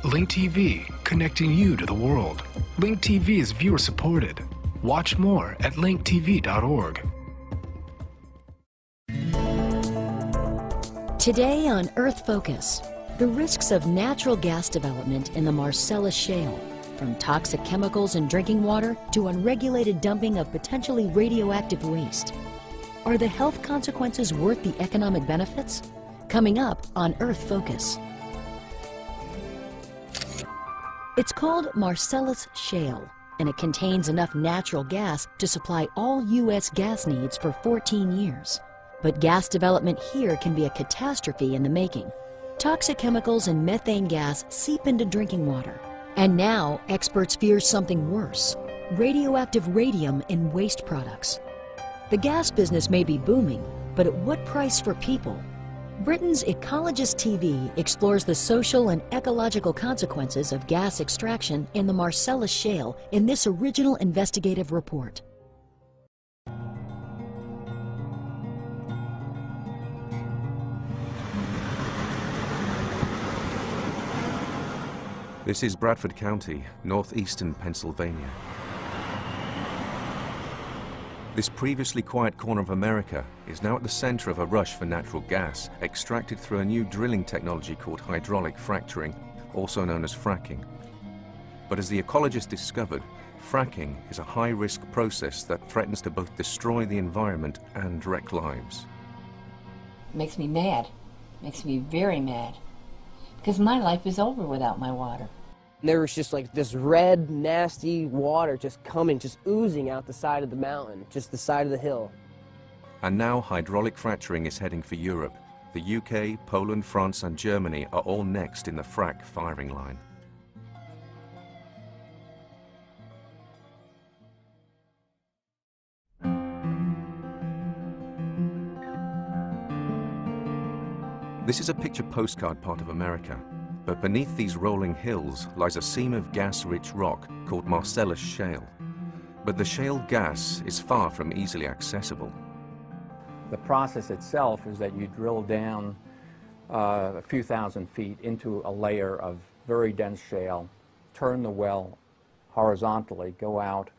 Link TV, connecting you to the world. Link TV is viewer supported. Watch more at linktv.org. Today on Earth Focus, the risks of natural gas development in the Marcellus Shale, from toxic chemicals in drinking water to unregulated dumping of potentially radioactive waste. Are the health consequences worth the economic benefits? Coming up on Earth Focus. It's called Marcellus Shale, and it contains enough natural gas to supply all U.S. gas needs for 14 years. But gas development here can be a catastrophe in the making. Toxic chemicals and methane gas seep into drinking water. And now, experts fear something worse: radioactive radium in waste products. The gas business may be booming, but at what price for people? Britain's Ecologist TV explores the social and ecological consequences of gas extraction in the Marcellus Shale in this original investigative report. This is Bradford County, northeastern Pennsylvania. This previously quiet corner of America is now at the center of a rush for natural gas extracted through a new drilling technology called hydraulic fracturing, also known as fracking. But as the ecologist discovered, fracking is a high-risk process that threatens to both destroy the environment and wreck lives. It makes me mad. It makes me very mad. Because my life is over without my water. There was just like this red, nasty water just coming, just oozing out the side of the mountain, just the side of the hill. And now hydraulic fracturing is heading for Europe. The UK, Poland, France and Germany are all next in the frack firing line. This is a picture postcard part of America, but beneath these rolling hills lies a seam of gas-rich rock called Marcellus Shale. But the shale gas is far from easily accessible. The process itself is that you drill down a few thousand feet into a layer of very dense shale, turn the well horizontally, go out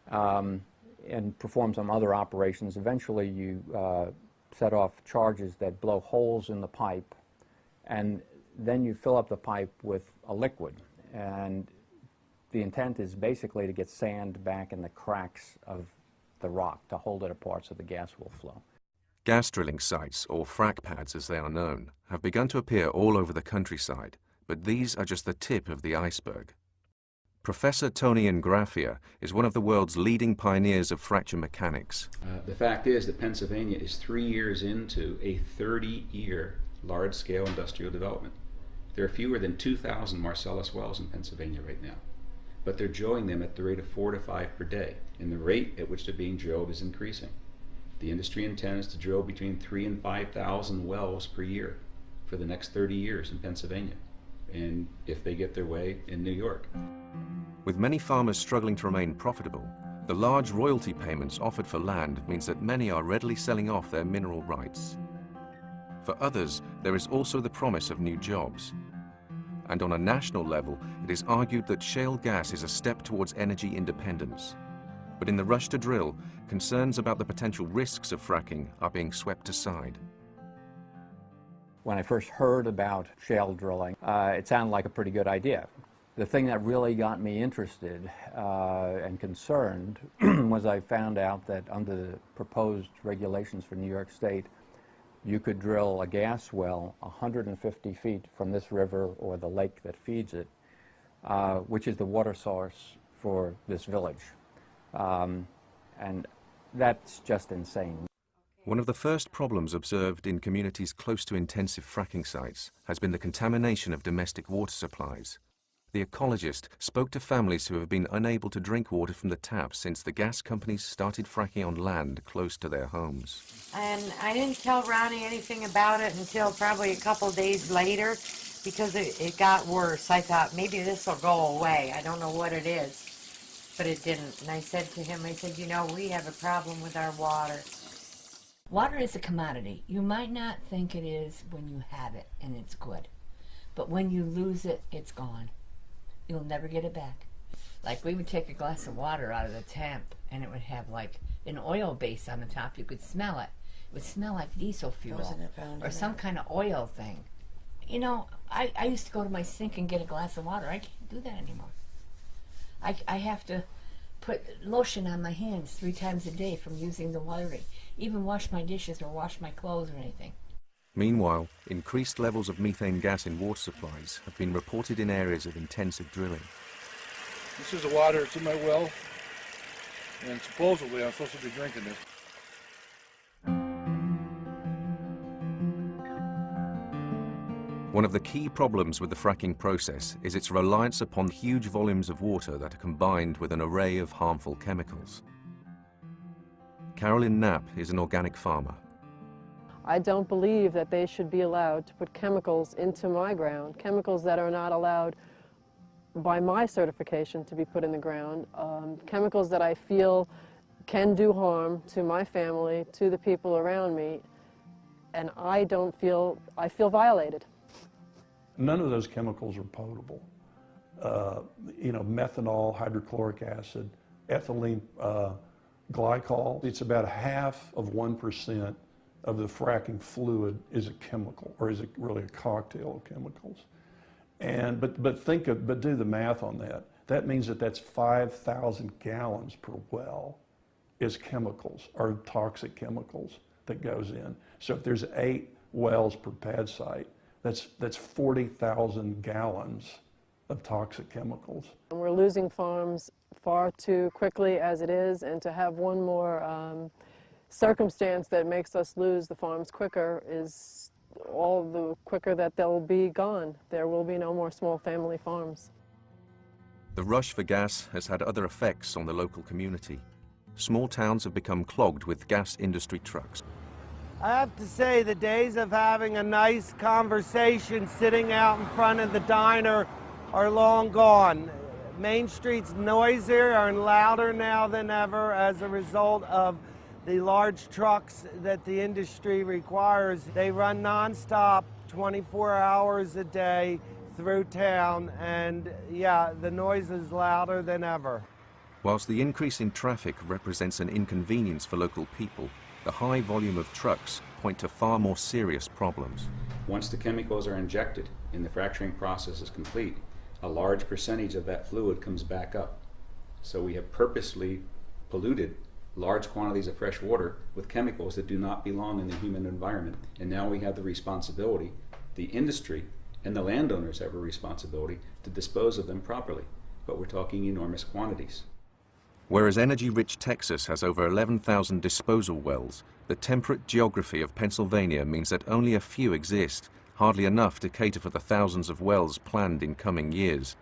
and perform some other operations. Eventually you set off charges that blow holes in the pipe, and then you fill up the pipe with a liquid. And the intent is basically to get sand back in the cracks of the rock to hold it apart so the gas will flow. Gas drilling sites, or frack pads as they are known, have begun to appear all over the countryside, but these are just the tip of the iceberg. Professor Tony Ingraffia is one of the world's leading pioneers of fracture mechanics. The fact is that Pennsylvania is 3 years into a 30-year large-scale industrial development. There are fewer than 2,000 Marcellus wells in Pennsylvania right now, but they're drilling them at the rate of 4 to 5 per day, and the rate at which they're being drilled is increasing. The industry intends to drill between 3,000 and 5,000 wells per year for the next 30 years in Pennsylvania, and if they get their way, in New York. With many farmers struggling to remain profitable, the large royalty payments offered for land means that many are readily selling off their mineral rights. For others, there is also the promise of new jobs. And on a national level, it is argued that shale gas is a step towards energy independence. But in the rush to drill, concerns about the potential risks of fracking are being swept aside. When I first heard about shale drilling, it sounded like a pretty good idea. The thing that really got me interested and concerned was I found out that under the proposed regulations for New York State, you could drill a gas well 150 feet from this river or the lake that feeds it, which is the water source for this village. And that's just insane. One of the first problems observed in communities close to intensive fracking sites has been the contamination of domestic water supplies. The ecologist spoke to families who have been unable to drink water from the tap since the gas companies started fracking on land close to their homes. And I didn't tell Ronnie anything about it until probably a couple days later, because it got worse. I thought maybe this will go away. I don't know what it is, but it didn't. And I said to him, I said, you know, we have a problem with our water. Water is a commodity. You might not think it is when you have it and it's good. But when you lose it, it's gone. You'll never get it back. Like, we would take a glass of water out of the tap, and it would have like an oil base on the top. You could smell it. It would smell like diesel fuel or some kind of oil thing. You know, I used to go to my sink and get a glass of water. I can't do that anymore. I have to put lotion on my hands 3 times a day from using the water to even wash my dishes or wash my clothes or anything. Meanwhile, increased levels of methane gas in water supplies have been reported in areas of intensive drilling. This is the water that's in my well, and supposedly I'm supposed to be drinking this. One of the key problems with the fracking process is its reliance upon huge volumes of water that are combined with an array of harmful chemicals. Carolyn Knapp is an organic farmer. I don't believe that they should be allowed to put chemicals into my ground, chemicals that are not allowed by my certification to be put in the ground, chemicals that I feel can do harm to my family, to the people around me, and I feel violated. None of those chemicals are potable. You know, methanol, hydrochloric acid, ethylene glycol, it's about 1/2% of the fracking fluid is a chemical, or is it really a cocktail of chemicals? And but do the math on that. That means that's 5,000 gallons per well is chemicals, or toxic chemicals that goes in. So if there's 8 wells per pad site, that's 40,000 gallons of toxic chemicals. We're losing farms far too quickly as it is, and to have one more circumstance that makes us lose the farms quicker is all the quicker that they'll be gone. There will be no more small family farms. The rush for gas has had other effects on the local community. Small towns have become clogged with gas industry trucks. I have to say, the days of having a nice conversation sitting out in front of the diner are long gone. Main Street's noisier and louder now than ever as a result of the large trucks that the industry requires. They run nonstop 24 hours a day through town, and yeah, the noise is louder than ever. Whilst the increase in traffic represents an inconvenience for local people, the high volume of trucks point to far more serious problems. Once the chemicals are injected and the fracturing process is complete, a large percentage of that fluid comes back up. So we have purposely polluted large quantities of fresh water with chemicals that do not belong in the human environment. And now we have the responsibility, the industry and the landowners have a responsibility to dispose of them properly. But we're talking enormous quantities. Whereas energy-rich Texas has over 11,000 disposal wells, the temperate geography of Pennsylvania means that only a few exist, hardly enough to cater for the thousands of wells planned in coming years.